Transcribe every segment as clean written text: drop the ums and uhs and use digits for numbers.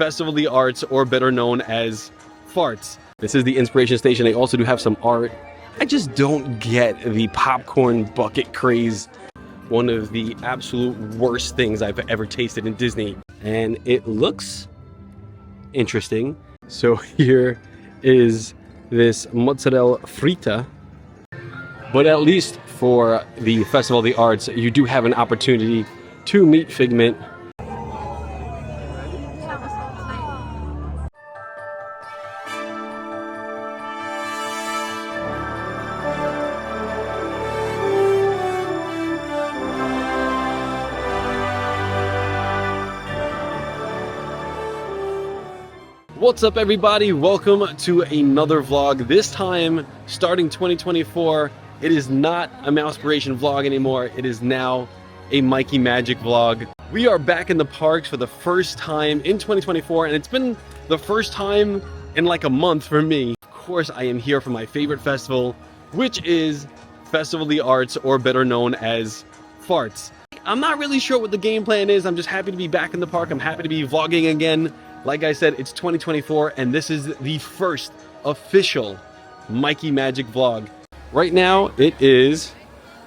Festival of the Arts, or better known as farts. This is the inspiration station. They also do have some art. I just don't get the popcorn bucket craze. One of the absolute worst things I've ever tasted in Disney. And it looks interesting. So here is this mozzarella frita. But at least for the Festival of the Arts, you do have an opportunity to meet Figment. What's up, everybody? Welcome to another vlog. This time, starting 2024, it is not a Mousepiration vlog anymore. It is now a Mikey Magic vlog. We are back in the parks for the first time in 2024, and it's been the first time in like a month for me. Of course, I am here for my favorite festival, which is Festival of the Arts, or better known as farts. I'm not really sure what the game plan is. I'm just happy to be back in the park. I'm happy to be vlogging again. Like I said, it's 2024, and this is the first official Mikey Magic vlog. Right now, it is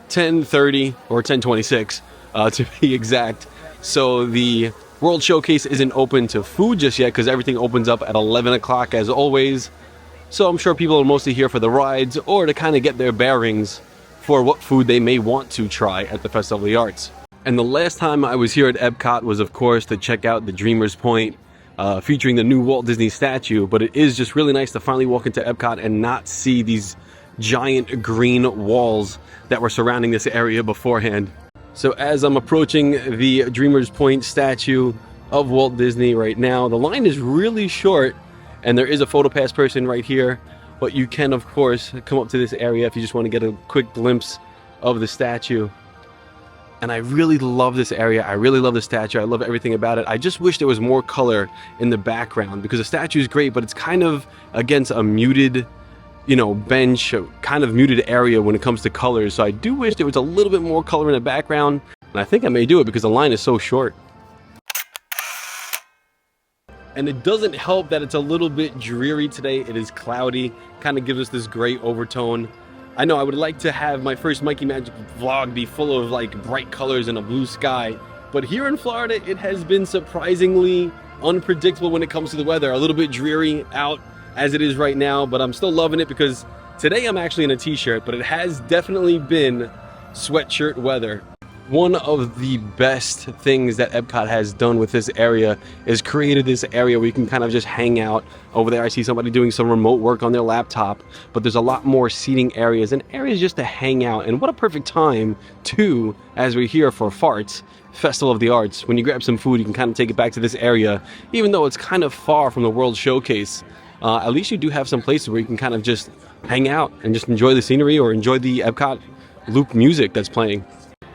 10:30 or 10:26 to be exact. So the World Showcase isn't open to food just yet because everything opens up at 11 o'clock as always. So I'm sure people are mostly here for the rides or to kind of get their bearings for what food they may want to try at the Festival of the Arts. And the last time I was here at Epcot was, of course, to check out the Dreamer's Point, featuring the new Walt Disney statue. But it is just really nice to finally walk into Epcot and not see these giant green walls that were surrounding this area beforehand. So as I'm approaching the Dreamer's Point statue of Walt Disney right now, the line is really short, and there is a PhotoPass person right here, but you can, of course, come up to this area if you just want to get a quick glimpse of the statue. And I really love this area. I really love the statue. I love everything about it. I just wish there was more color in the background, because the statue is great, but it's kind of against a muted, bench, kind of muted area when it comes to colors. So I do wish there was a little bit more color in the background. And I think I may do it because the line is so short. And it doesn't help that it's a little bit dreary today. It is cloudy, kind of gives us this gray overtone. I know I would like to have my first Mikey Magic vlog be full of like bright colors and a blue sky, but here in Florida it has been surprisingly unpredictable when it comes to the weather. A little bit dreary out as it is right now, but I'm still loving it because today I'm actually in a t-shirt, but it has definitely been sweatshirt weather. One of the best things that Epcot has done with this area is created this area where you can kind of just hang out. Over there I see somebody doing some remote work on their laptop, but there's a lot more seating areas and areas just to hang out. And what a perfect time too, as we're here for farts, Festival of the Arts. When you grab some food, you can kind of take it back to this area, even though it's kind of far from the World Showcase. At least you do have some places where you can kind of just hang out and just enjoy the scenery or enjoy the Epcot loop music that's playing.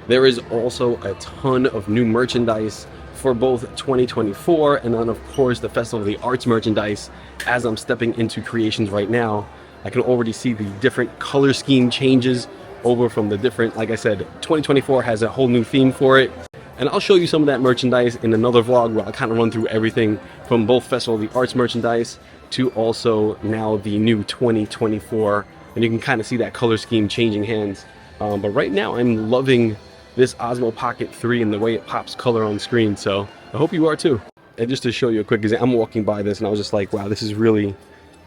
There is also a ton of new merchandise for both 2024 and then, of course, the Festival of the Arts merchandise. As I'm stepping into creations right now, I can already see the different color scheme changes over from the different, like I said, 2024 has a whole new theme for it. And I'll show you some of that merchandise in another vlog where I'll kind of run through everything from both Festival of the Arts merchandise to also now the new 2024. And you can kind of see that color scheme changing hands. But right now I'm loving this Osmo Pocket 3 and the way it pops color on screen, so I hope you are too. And just to show you a quick example, I'm walking by this and I was just like, wow, this is really,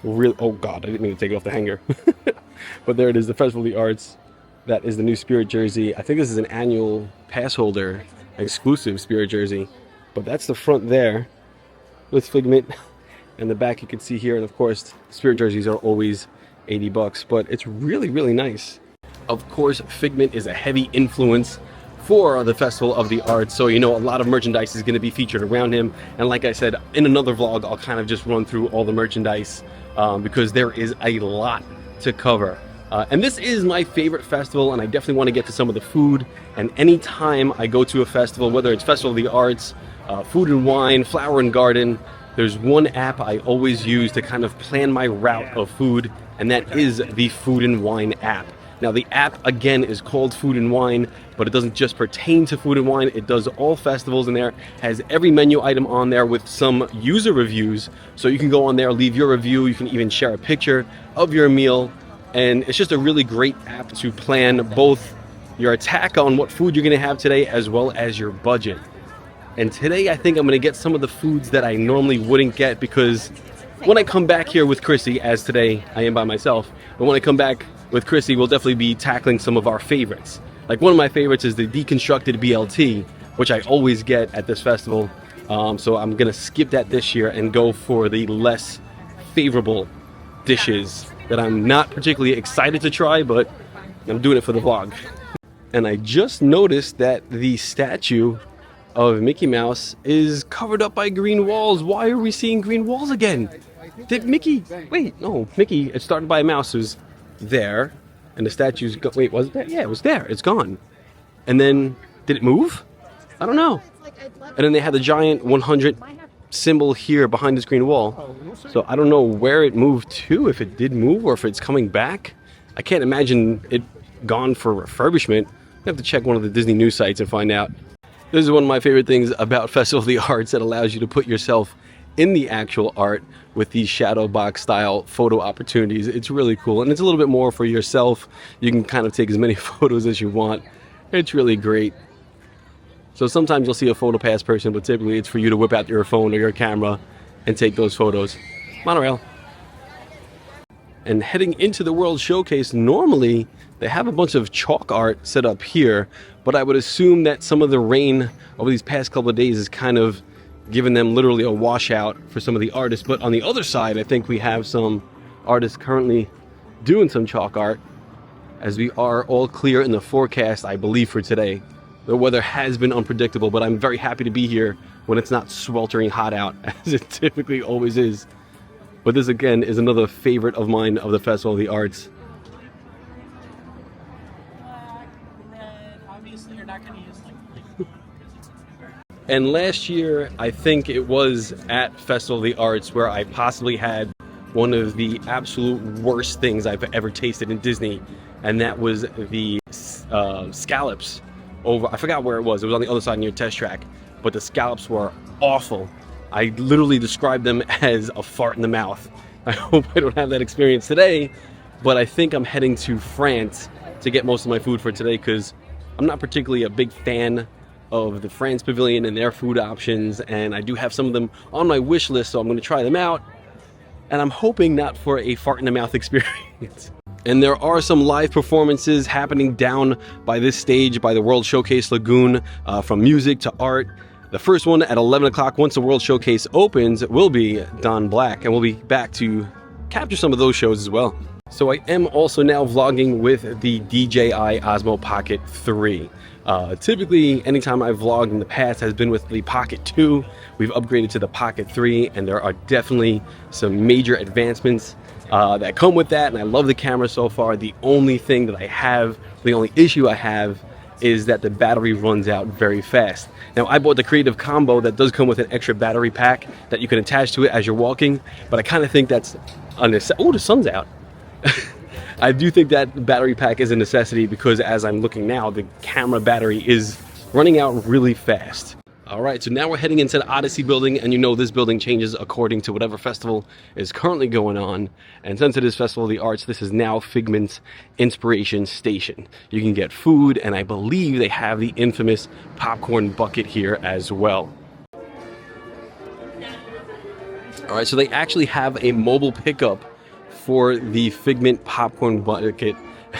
oh god, I didn't mean to take it off the hanger. But there it is, the Festival of the Arts. That is the new Spirit jersey. I think this is an annual pass holder exclusive Spirit jersey, but that's the front there with Figment, and the back you can see here. And of course, Spirit jerseys are always $80, but it's really, really nice. Of course, Figment is a heavy influence for the Festival of the Arts, so a lot of merchandise is going to be featured around him. And like I said, in another vlog I'll kind of just run through all the merchandise because there is a lot to cover. And this is my favorite festival, and I definitely want to get to some of the food. And anytime I go to a festival, whether it's Festival of the Arts, Food and Wine, Flower and Garden, there's one app I always use to kind of plan my route of food, and that is the Food and Wine app. Now the app again is called Food and Wine, but it doesn't just pertain to food and wine. It does all festivals in there, has every menu item on there with some user reviews. So you can go on there, leave your review. You can even share a picture of your meal. And it's just a really great app to plan both your attack on what food you're gonna have today as well as your budget. And today I think I'm gonna get some of the foods that I normally wouldn't get, because when I come back here with Chrissy, as today I am by myself, but when I come back with Chrissy, we'll definitely be tackling some of our favorites. Like one of my favorites is the deconstructed BLT, which I always get at this festival. So I'm gonna skip that this year and go for the less favorable dishes that I'm not particularly excited to try, but I'm doing it for the vlog. And I just noticed that the statue of Mickey Mouse is covered up by green walls. Why are we seeing green walls again? Did Mickey, wait, no, Mickey, it started by a mouse, who's there, and the statue's, wait, was it there? Yeah, it was there, it's gone. And then, did it move? I don't know. And then they had the giant 100 symbol here behind this green wall. So I don't know where it moved to, if it did move or if it's coming back. I can't imagine it gone for refurbishment. I have to check one of the Disney news sites and find out. This is one of my favorite things about Festival of the Arts, that allows you to put yourself in the actual art with these shadow box style photo opportunities. It's really cool, and it's a little bit more for yourself. You can kind of take as many photos as you want. It's really great. So sometimes you'll see a photo pass person, but typically it's for you to whip out your phone or your camera and take those photos. Monorail. And heading into the World Showcase, normally they have a bunch of chalk art set up here, but I would assume that some of the rain over these past couple of days is kind of giving them literally a washout for some of the artists. But on the other side, I think we have some artists currently doing some chalk art, as we are all clear in the forecast, I believe, for today. The weather has been unpredictable, but I'm very happy to be here when it's not sweltering hot out, as it typically always is. But this again is another favorite of mine of the Festival of the Arts. Obviously you're not going to use like And last year, I think it was at Festival of the Arts where I possibly had one of the absolute worst things I've ever tasted in Disney, and that was the scallops over, I forgot where it was on the other side near Test Track, but the scallops were awful. I literally described them as a fart in the mouth. I hope I don't have that experience today, but I think I'm heading to France to get most of my food for today, because I'm not particularly a big fan of the France Pavilion and their food options, and I do have some of them on my wish list, so I'm going to try them out, and I'm hoping not for a fart in the mouth experience. And there are some live performances happening down by this stage by the World Showcase Lagoon, from music to art. The first one at 11 o'clock, once the World Showcase opens, will be Don Black, and we'll be back to capture some of those shows as well. So I am also now vlogging with the DJI Osmo Pocket 3. Typically, anytime I've vlogged in the past has been with the Pocket 2. We've upgraded to the Pocket 3, and there are definitely some major advancements that come with that, and I love the camera so far. The only thing that I have, the only issue I have, is that the battery runs out very fast. Now, I bought the Creative Combo that does come with an extra battery pack that you can attach to it as you're walking, but I kind of think that's a necessity. Oh, the sun's out. I do think that battery pack is a necessity, because as I'm looking now, the camera battery is running out really fast. All right, so now we're heading into the Odyssey building, and you know this building changes according to whatever festival is currently going on. And since it is Festival of the Arts, this is now Figment's Inspiration Station. You can get food, and I believe they have the infamous popcorn bucket here as well. All right, so they actually have a mobile pickup for the Figment popcorn bucket,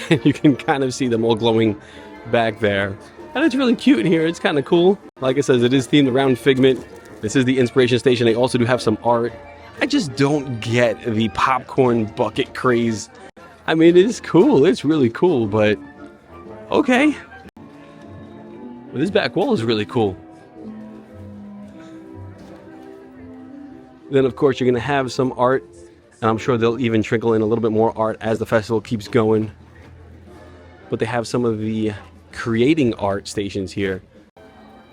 and you can kind of see them all glowing back there. And it's really cute in here. It's kind of cool. Like I said, it is themed around Figment. This is the Inspiration Station. They also do have some art. I just don't get the popcorn bucket craze. I mean, it is cool. It's really cool, but okay. But this back wall is really cool. Then, of course, you're going to have some art, and I'm sure they'll even trickle in a little bit more art as the festival keeps going. But they have some of the creating art stations here.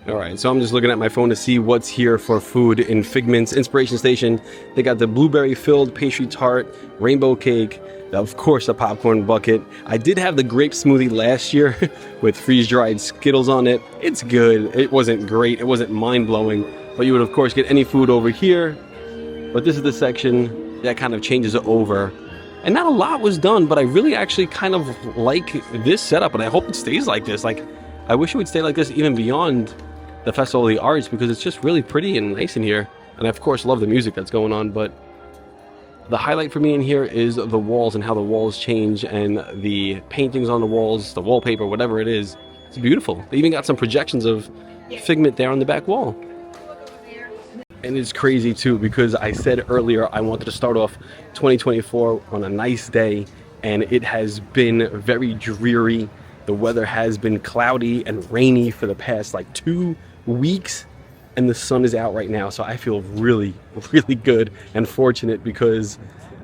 All right, so I'm just looking at my phone to see what's here for food in Figment's Inspiration Station. They got the blueberry-filled pastry tart, rainbow cake, of course a popcorn bucket. I did have the grape smoothie last year with freeze-dried Skittles on it. It's good. It wasn't great. It wasn't mind-blowing, but you would of course get any food over here. But this is the section that kind of changes it over. And not a lot was done, but I really actually kind of like this setup, and I hope it stays like this. Like, I wish it would stay like this even beyond the Festival of the Arts, because it's just really pretty and nice in here. And I of course love the music that's going on, but the highlight for me in here is the walls and how the walls change, and the paintings on the walls, the wallpaper, whatever it is. It's beautiful. They even got some projections of Figment there on the back wall. And it's crazy too, because I said earlier I wanted to start off 2024 on a nice day, and it has been very dreary. The weather has been cloudy and rainy for the past like 2 weeks, and the sun is out right now, so I feel really, really good and fortunate, because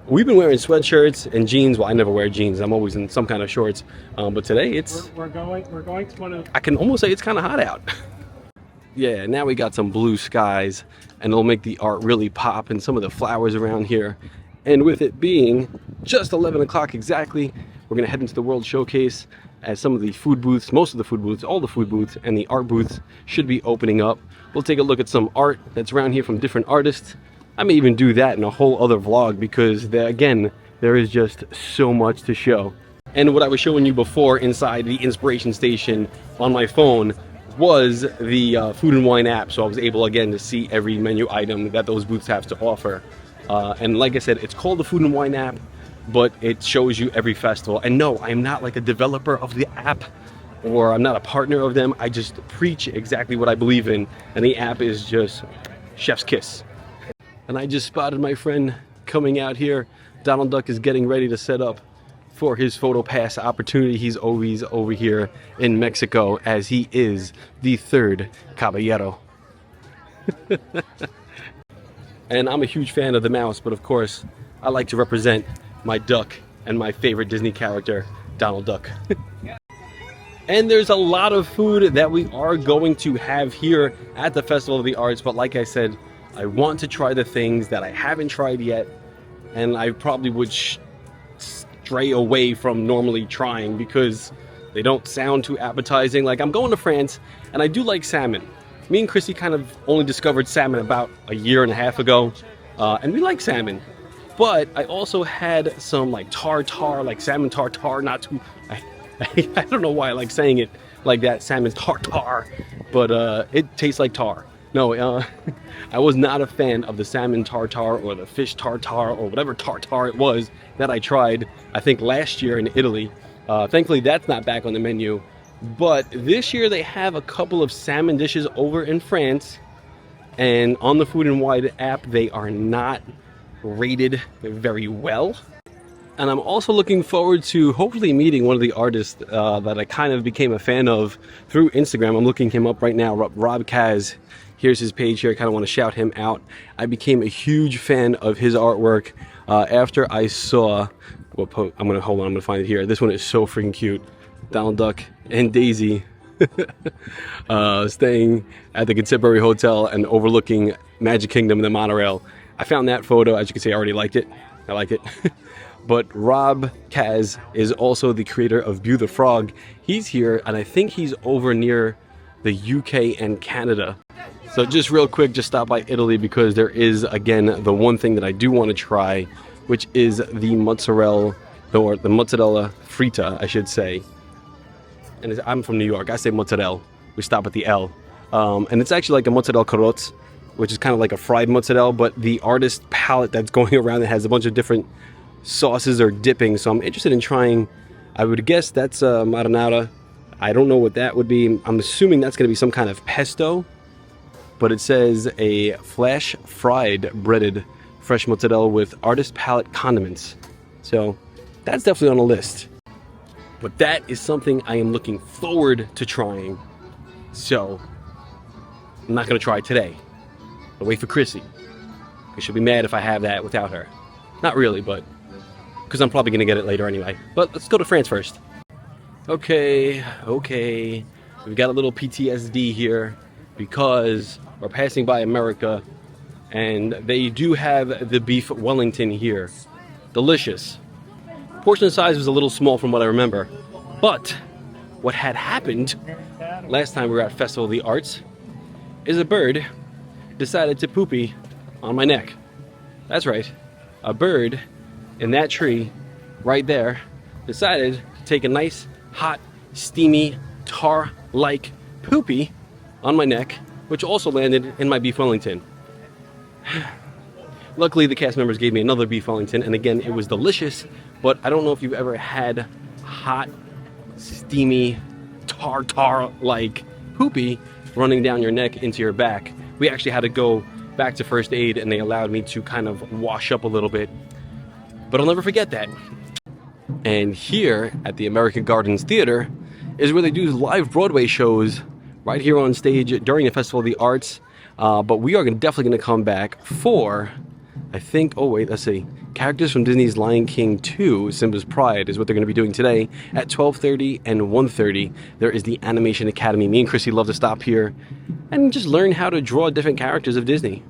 we've been wearing sweatshirts and jeans. Well, I never wear jeans. I'm always in some kind of shorts. But today it's we're going to one of, I can almost say it's kind of hot out. Yeah, now we got some blue skies, and it'll make the art really pop, and some of the flowers around here. And with it being just 11 o'clock exactly, we're gonna head into the World Showcase, as some of the food booths, most of the food booths, all the food booths and the art booths should be opening up. We'll take a look at some art that's around here from different artists. I may even do that in a whole other vlog, because again, there is just so much to show. And what I was showing you before inside the Inspiration Station on my phone was the Food and Wine app, so I was able again to see every menu item that those booths have to offer. And like I said, it's called the Food and Wine app, but it shows you every festival. And no, I'm not like a developer of the app, or I'm not a partner of them. I just preach exactly what I believe in, and the app is just chef's kiss. And I just spotted my friend coming out here. Donald Duck is getting ready to set up for his photo pass opportunity. He's always over here in Mexico, as he is the third caballero. And I'm a huge fan of the mouse, but of course I like to represent my duck and my favorite Disney character, Donald Duck. And there's a lot of food that we are going to have here at the Festival of the Arts, but like I said, I want to try the things that I haven't tried yet, and I probably would stray away from normally trying because they don't sound too appetizing. Like, I'm going to France, and I do like salmon. Me and Chrissy kind of only discovered salmon about a year and a half ago, and we like salmon. But I also had some like tartare, like salmon tartare, not too, I don't know why I like saying it like that, salmon tartare, but it tastes like tar. No, I was not a fan of the salmon tartare or the fish tartare or whatever tartare it was that I tried, I think last year in Italy. Thankfully that's not back on the menu. But this year they have a couple of salmon dishes over in France, and on the Food and Wine app they are not rated very well. And I'm also looking forward to hopefully meeting one of the artists that I kind of became a fan of through Instagram. I'm looking him up right now, Rob Kaz. Here's his page here. I kind of want to shout him out. I became a huge fan of his artwork after I saw, I'm gonna find it here. This one is so freaking cute. Donald Duck and Daisy staying at the Contemporary Hotel and overlooking Magic Kingdom and the monorail. I found that photo. As you can see, I already liked it. I like it. But Rob Kaz is also the creator of Bew the Frog. He's here, and I think he's over near the UK and Canada. So just real quick, just stop by Italy, because there is, again, the one thing that I do want to try, which is the mozzarella, or the mozzarella frita, I should say. And I'm from New York. I say mozzarella. We stop at the L. And it's actually like a mozzarella carrots, which is kind of like a fried mozzarella, but the artist palette that's going around it has a bunch of different sauces or dipping. So I'm interested in trying, I would guess that's marinara. I don't know what that would be. I'm assuming that's going to be some kind of pesto, but it says a flash fried breaded fresh mozzarella with artist palette condiments. So that's definitely on the list. But that is something I am looking forward to trying. So I'm not going to try it today. I'll wait for Chrissy, because she'll be mad if I have that without her. Not really, but because I'm probably going to get it later anyway. But let's go to France first. Okay. We've got a little PTSD here. because we're passing by America and they do have the beef Wellington here. Delicious. Portion size was a little small from what I remember, but what had happened last time we were at Festival of the Arts is a bird decided to poopy on my neck. That's right, a bird in that tree right there decided to take a nice, hot, steamy, tar-like poopy on my neck, which also landed in my beef Wellington. Luckily, the cast members gave me another beef Wellington, and again, it was delicious, but I don't know if you've ever had hot, steamy, tar-like poopy running down your neck into your back. We actually had to go back to first aid, and they allowed me to kind of wash up a little bit, but I'll never forget that. And here at the American Gardens Theater is where they do live Broadway shows right here on stage during the Festival of the Arts. But we are definitely going to come back for, I think, oh wait, let's see, characters from Disney's Lion King 2, Simba's Pride is what they're going to be doing today at 12:30 and 1:30. There is the Animation Academy. Me and Chrissy love to stop here and just learn how to draw different characters of Disney.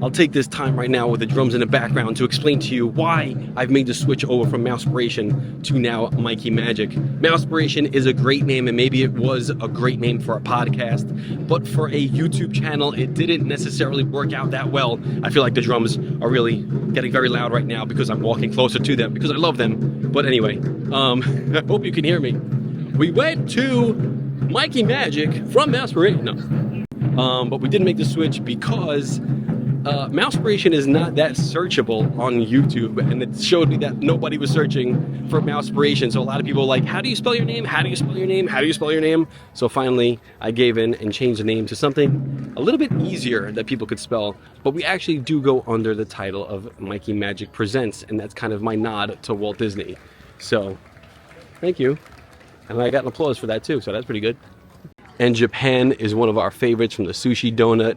I'll take this time right now with the drums in the background to explain to you why I've made the switch over from Mousepiration to now Mikey Magic. Mousepiration is a great name, and maybe it was a great name for a podcast, but for a YouTube channel, it didn't necessarily work out that well. I feel like the drums are really getting very loud right now because I'm walking closer to them because I love them. But anyway, I hope you can hear me. We went to Mikey Magic from Mousepiration. No. But we didn't make the switch because Mousepiration is not that searchable on YouTube, and it showed me that nobody was searching for Mousepiration. So a lot of people were like, how do you spell your name? How do you spell your name? How do you spell your name? So finally, I gave in and changed the name to something a little bit easier that people could spell. But we actually do go under the title of Mikey Magic Presents, and that's kind of my nod to Walt Disney. So, thank you. And I got an applause for that too, so that's pretty good. And Japan is one of our favorites, from the sushi donut,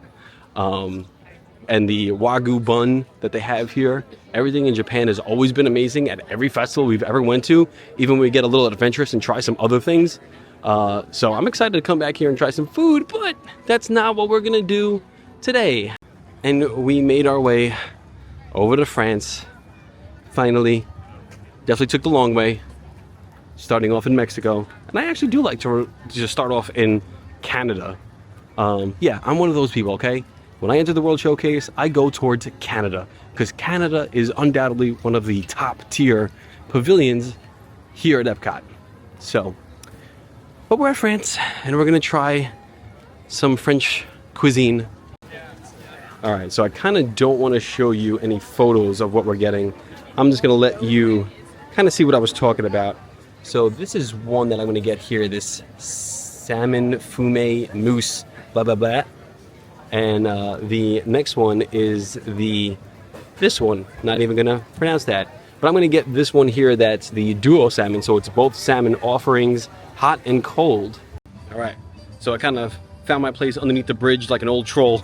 and the Wagyu bun that they have here. Everything in Japan has always been amazing at every festival we've ever went to, even when we get a little adventurous and try some other things. So I'm excited to come back here and try some food, but that's not what we're gonna do today. And we made our way over to France, finally. Definitely took the long way, starting off in Mexico. And I actually do like to just start off in Canada. Yeah, I'm one of those people, okay? When I enter the World Showcase, I go towards Canada, because Canada is undoubtedly one of the top tier pavilions here at Epcot. So, but we're at France, and we're gonna try some French cuisine. All right, so I kind of don't want to show you any photos of what we're getting. I'm just gonna let you kind of see what I was talking about. So this is one that I'm gonna get here, this salmon fume mousse, blah, blah, blah. And the next one is this one, not even gonna pronounce that. But I'm gonna get this one here that's the duo salmon, so it's both salmon offerings, hot and cold. All right, so I kind of found my place underneath the bridge like an old troll.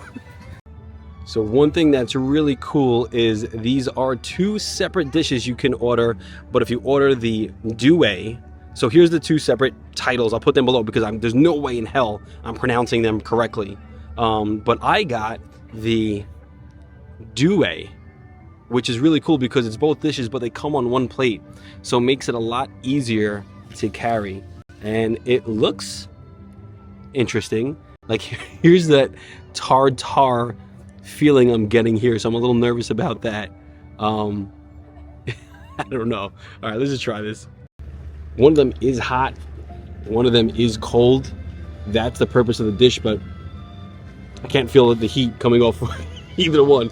So one thing that's really cool is these are two separate dishes you can order, but if you order the duet, so here's the two separate titles, I'll put them below because there's no way in hell I'm pronouncing them correctly. But I got the duet, which is really cool because it's both dishes, but they come on one plate. So it makes it a lot easier to carry. And it looks interesting. Like, here's that tartar feeling I'm getting here. So I'm a little nervous about that. I don't know. All right, let's just try this. One of them is hot. One of them is cold. That's the purpose of the dish, but I can't feel the heat coming off either one.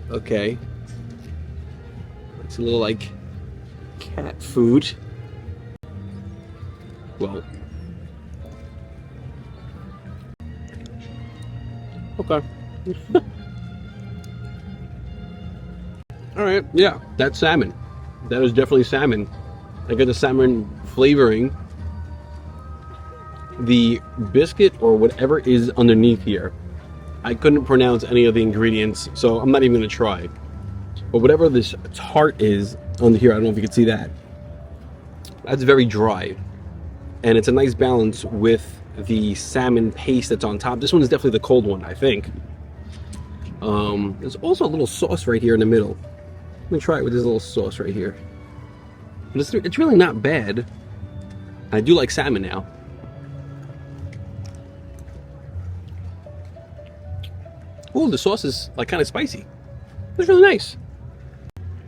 Okay. It's a little like cat food. Well. Okay. All right, yeah, that's salmon. That is definitely salmon. I got the salmon flavoring. The biscuit or whatever is underneath here, I couldn't pronounce any of the ingredients, so I'm not even gonna try. But whatever this tart is under here, I don't know if you can see that. That's very dry. and it's a nice balance with the salmon paste that's on top. This one is definitely the cold one, I think. There's also a little sauce right here in the middle. Let me try it with this little sauce right here. It's really not bad. I do like salmon now. Ooh, the sauce is like kind of spicy. It's really nice.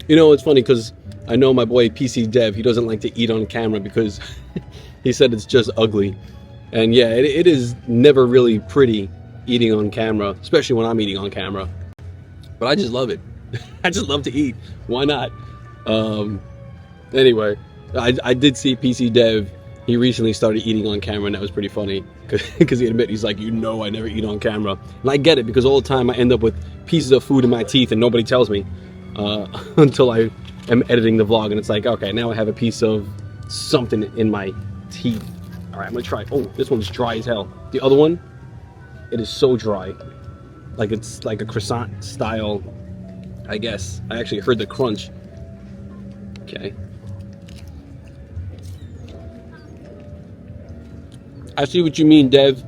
You know, it's funny because I know my boy PC Dev, he doesn't like to eat on camera because he said it's just ugly. And yeah, it is never really pretty eating on camera, especially when I'm eating on camera. But I just love it. I just love to eat. Why not? Anyway, I did see PC Dev. He recently started eating on camera, and that was pretty funny because he admitted, he's like, you know, I never eat on camera. And I get it, because all the time I end up with pieces of food in my teeth and nobody tells me until I am editing the vlog, and it's like, okay, now I have a piece of something in my teeth. All right, I'm gonna try. Oh, this one's dry as hell. The other one, it is so dry. Like it's like a croissant style, I guess. I actually heard the crunch. Okay. I see what you mean, Dev.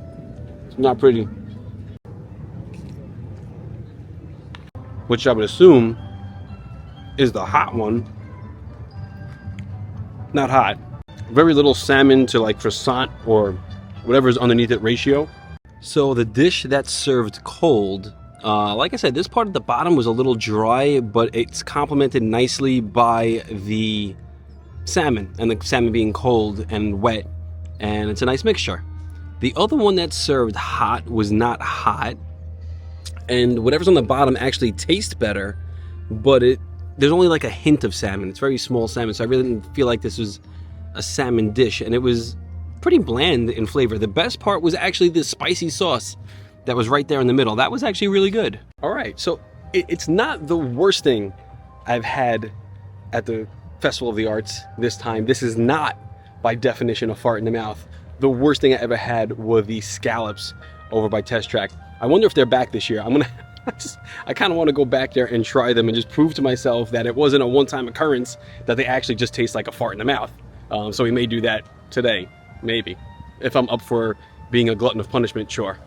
It's not pretty. Which I would assume is the hot one. Not hot. Very little salmon to like croissant or whatever's underneath it ratio. So the dish that's served cold, like I said, this part at the bottom was a little dry, but it's complemented nicely by the salmon, and the salmon being cold and wet, and it's a nice mixture. The other one that's served hot was not hot, and whatever's on the bottom actually tastes better, but there's only like a hint of salmon. It's very small salmon, so I really didn't feel like this was a salmon dish, and it was pretty bland in flavor. The best part was actually the spicy sauce that was right there in the middle. That was actually really good. All right, so it's not the worst thing I've had at the Festival of the Arts this time. This is not, by definition, a fart in the mouth. The worst thing I ever had were the scallops over by Test Track. I wonder if they're back this year. I kind of want to go back there and try them and just prove to myself that it wasn't a one-time occurrence, that they actually just taste like a fart in the mouth. So we may do that today, maybe. If I'm up for being a glutton of punishment, sure.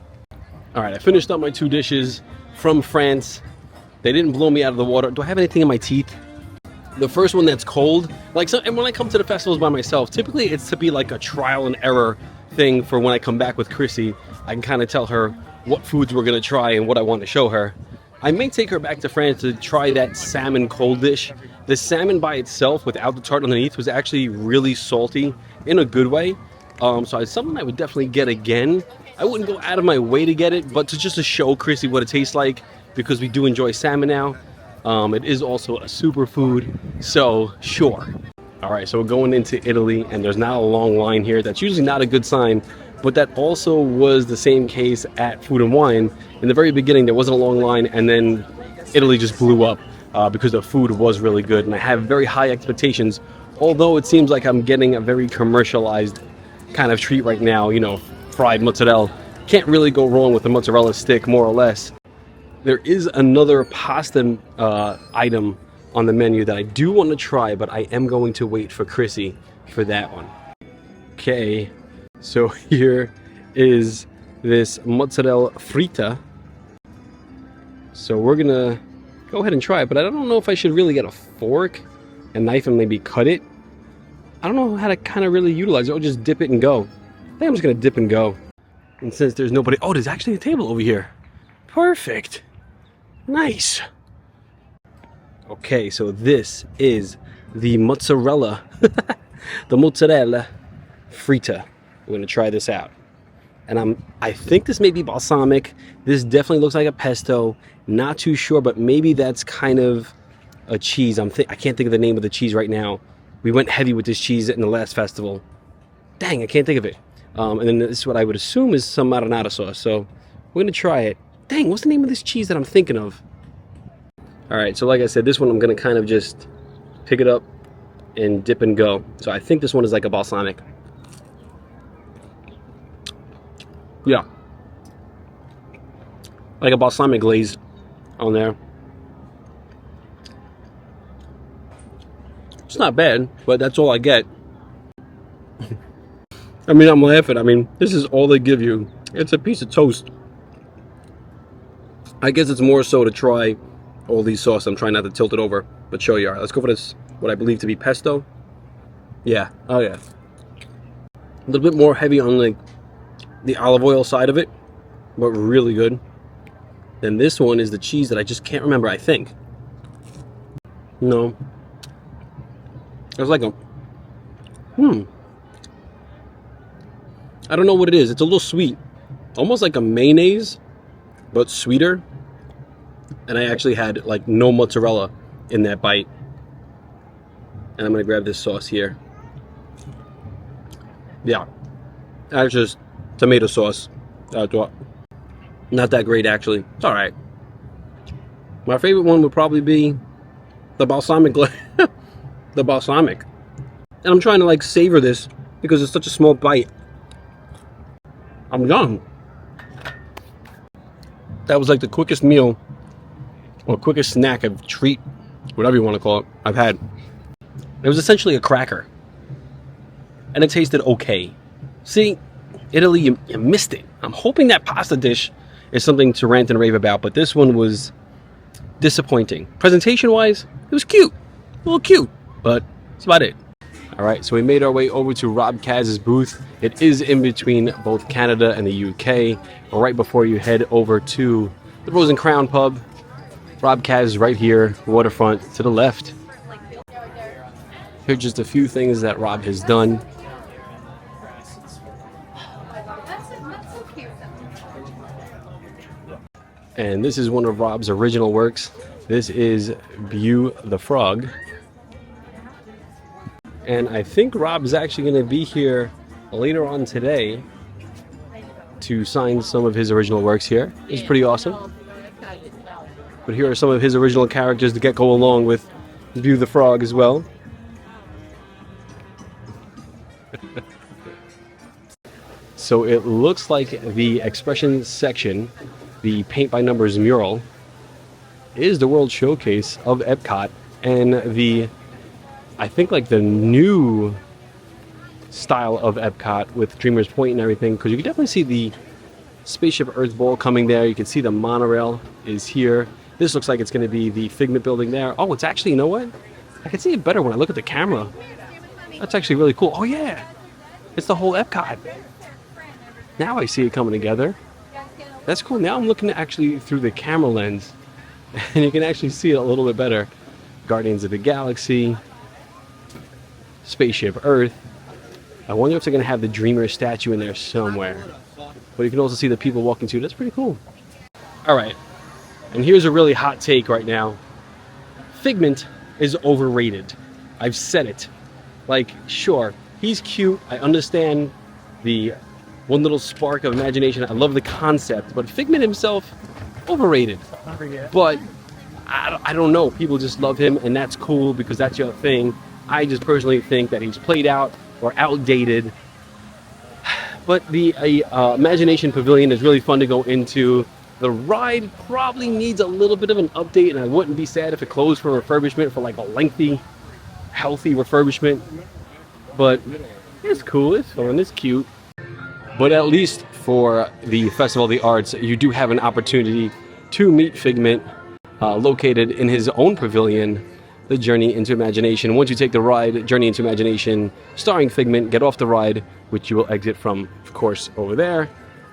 All right, I finished up my 2 dishes from France. They didn't blow me out of the water. Do I have anything in my teeth? The first one that's cold, and when I come to the festivals by myself, typically it's to be like a trial and error thing for when I come back with Chrissy. I can kind of tell her what foods we're gonna try and what I want to show her. I may take her back to France to try that salmon cold dish. The salmon by itself, without the tart underneath, was actually really salty in a good way. So it's something I would definitely get again. I wouldn't go out of my way to get it, but to show Chrissy what it tastes like, because we do enjoy salmon now. It is also a superfood, so sure. All right, so we're going into Italy, and there's not a long line here. That's usually not a good sign, but that also was the same case at Food and Wine. In the very beginning, there wasn't a long line, and then Italy just blew up because the food was really good, and I have very high expectations, although it seems like I'm getting a very commercialized kind of treat right now, you know, fried mozzarella. Can't really go wrong with the mozzarella stick, more or less. There is another pasta item on the menu that I do want to try, but I am going to wait for Chrissy for that one. Okay, so here is this mozzarella fritta. So we're gonna go ahead and try it, but I don't know if I should really get a fork and knife and maybe cut it. I don't know how to kind of really utilize it, or just dip it and go. I think I'm just gonna dip and go. And since there's nobody, oh, there's actually a table over here. Perfect. Nice. Okay, so this is the mozzarella, the mozzarella fritta. We're gonna try this out. And I think this may be balsamic. This definitely looks like a pesto. Not too sure, but maybe that's kind of a cheese. I can't think of the name of the cheese right now. We went heavy with this cheese in the last festival. Dang, I can't think of it. And then this is what I would assume is some marinara sauce. So we're gonna try it. Dang, what's the name of this cheese that I'm thinking of? All right, so like I said, this one I'm gonna kind of just pick it up and dip and go. So I think this one is like a balsamic. Yeah. Like a balsamic glaze on there. It's not bad, but that's all I get. I mean, I'm laughing. I mean, this is all they give you. It's a piece of toast. I guess it's more so to try all these sauces. I'm trying not to tilt it over, but show you. All right, let's go for this, what I believe to be pesto. Yeah, oh yeah. A little bit more heavy on like the olive oil side of it, but really good. Then this one is the cheese that I just can't remember, I think. No. It was like a, I don't know what it is. It's a little sweet. Almost like a mayonnaise, but sweeter. And I actually had like no mozzarella in that bite. And I'm gonna grab this sauce here. Yeah, that's just tomato sauce. Not that great, actually. It's all right. My favorite one would probably be the balsamic, the balsamic. And I'm trying to like savor this because it's such a small bite. I'm done. That was like the quickest meal or quickest snack of treat, whatever you want to call it, I've had. It was essentially a cracker. And it tasted okay. See, Italy, you missed it. I'm hoping that pasta dish is something to rant and rave about, but this one was disappointing. Presentation-wise, it was cute. A little cute, but that's about it. All right, so we made our way over to Rob Kaz's booth. It is in between both Canada and the UK, right before you head over to the Rose and Crown pub. Rob Kaz is right here, waterfront to the left. Here are just a few things that Rob has done. And this is one of Rob's original works. This is Bew the Frog. And I think Rob is actually going to be here later on today to sign some of his original works here. It's pretty awesome. But here are some of his original characters to go along with Bew the Frog as well. So it looks like the expression section, the paint by numbers mural, is the World Showcase of Epcot, and I think like the new style of Epcot with Dreamer's Point and everything, because you can definitely see the Spaceship Earth Ball coming there. You can see the monorail is here. This looks like it's going to be the Figment building there. Oh, it's actually, you know what? I can see it better when I look at the camera. That's actually really cool. Oh yeah, it's the whole Epcot. Now I see it coming together. That's cool. Now I'm looking actually through the camera lens, and you can actually see it a little bit better. Guardians of the Galaxy, Spaceship Earth. I wonder if they're going to have the Dreamer statue in there somewhere. But you can also see the people walking too. That's pretty cool. All right. And here's a really hot take right now. Figment is overrated. I've said it. Like, sure, he's cute. I understand the one little spark of imagination. I love the concept. But Figment himself, overrated. But I don't know. People just love him, and that's cool because that's your thing. I just personally think that he's played out or outdated. But the Imagination Pavilion is really fun to go into. The ride probably needs a little bit of an update, and I wouldn't be sad if it closed for refurbishment, for like a lengthy, healthy refurbishment. But it's cool, it's fun, it's cute. But at least for the Festival of the Arts, you do have an opportunity to meet Figment, located in his own pavilion, the Journey into Imagination. Once you take the ride, Journey into Imagination, starring Figment, get off the ride, which you will exit from, of course, over there.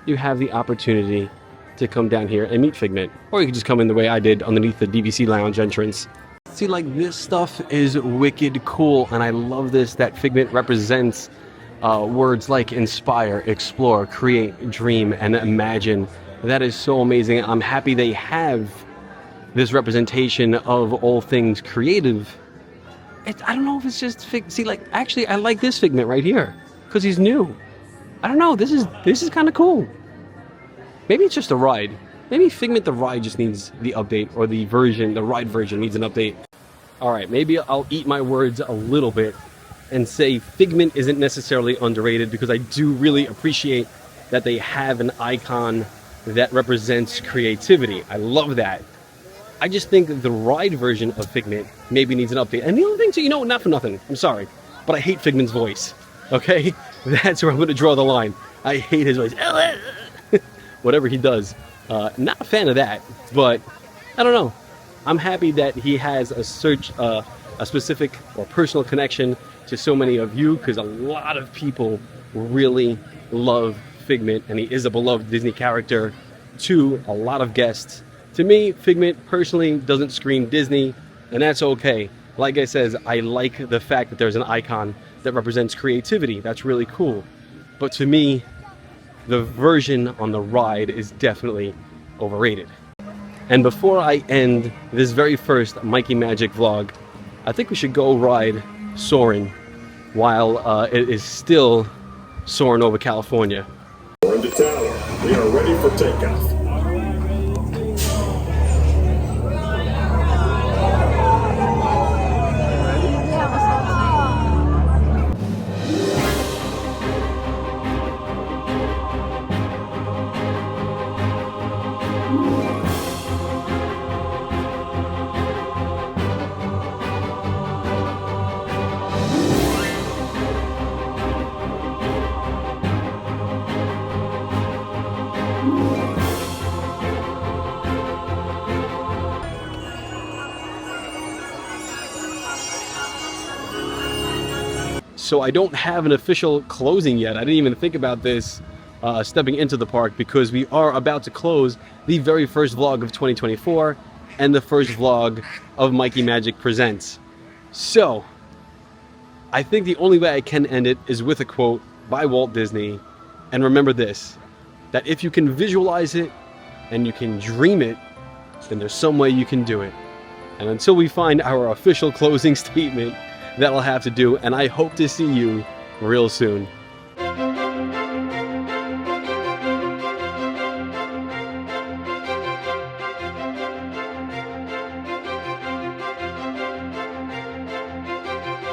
You have the opportunity to come down here and meet Figment. Or you can just come in the way I did underneath the DVC Lounge entrance. See, like, this stuff is wicked cool, and I love this, that Figment represents words like inspire, explore, create, dream, and imagine. That is so amazing. I'm happy they have this representation of all things creative. I don't know if it's just see, like, actually I like this Figment right here because he's new. I don't know, this is kind of cool. Maybe it's just a ride. Maybe Figment the ride just needs the update, or the ride version needs an update. All right, maybe I'll eat my words a little bit and say Figment isn't necessarily underrated, because I do really appreciate that they have an icon that represents creativity. I love that. I just think that the ride version of Figment maybe needs an update. And the other thing too, you know, not for nothing, I'm sorry, but I hate Figment's voice, okay? That's where I'm going to draw the line. I hate his voice. Whatever he does. Not a fan of that, but I don't know. I'm happy that he has a specific or personal connection to so many of you, because a lot of people really love Figment, and he is a beloved Disney character to a lot of guests. To me, Figment personally doesn't scream Disney, and that's okay. Like I said, I like the fact that there's an icon that represents creativity. That's really cool. But to me, the version on the ride is definitely overrated. And before I end this very first Mikey Magic vlog, I think we should go ride Soarin while it is still soaring over California. We're into tower. We are ready for takeoff. So I don't have an official closing yet. I didn't even think about this stepping into the park, because we are about to close the very first vlog of 2024 and the first vlog of Mikey Magic Presents. So I think the only way I can end it is with a quote by Walt Disney. And remember this, that if you can visualize it and you can dream it, then there's some way you can do it. And until we find our official closing statement, that'll have to do, and I hope to see you real soon.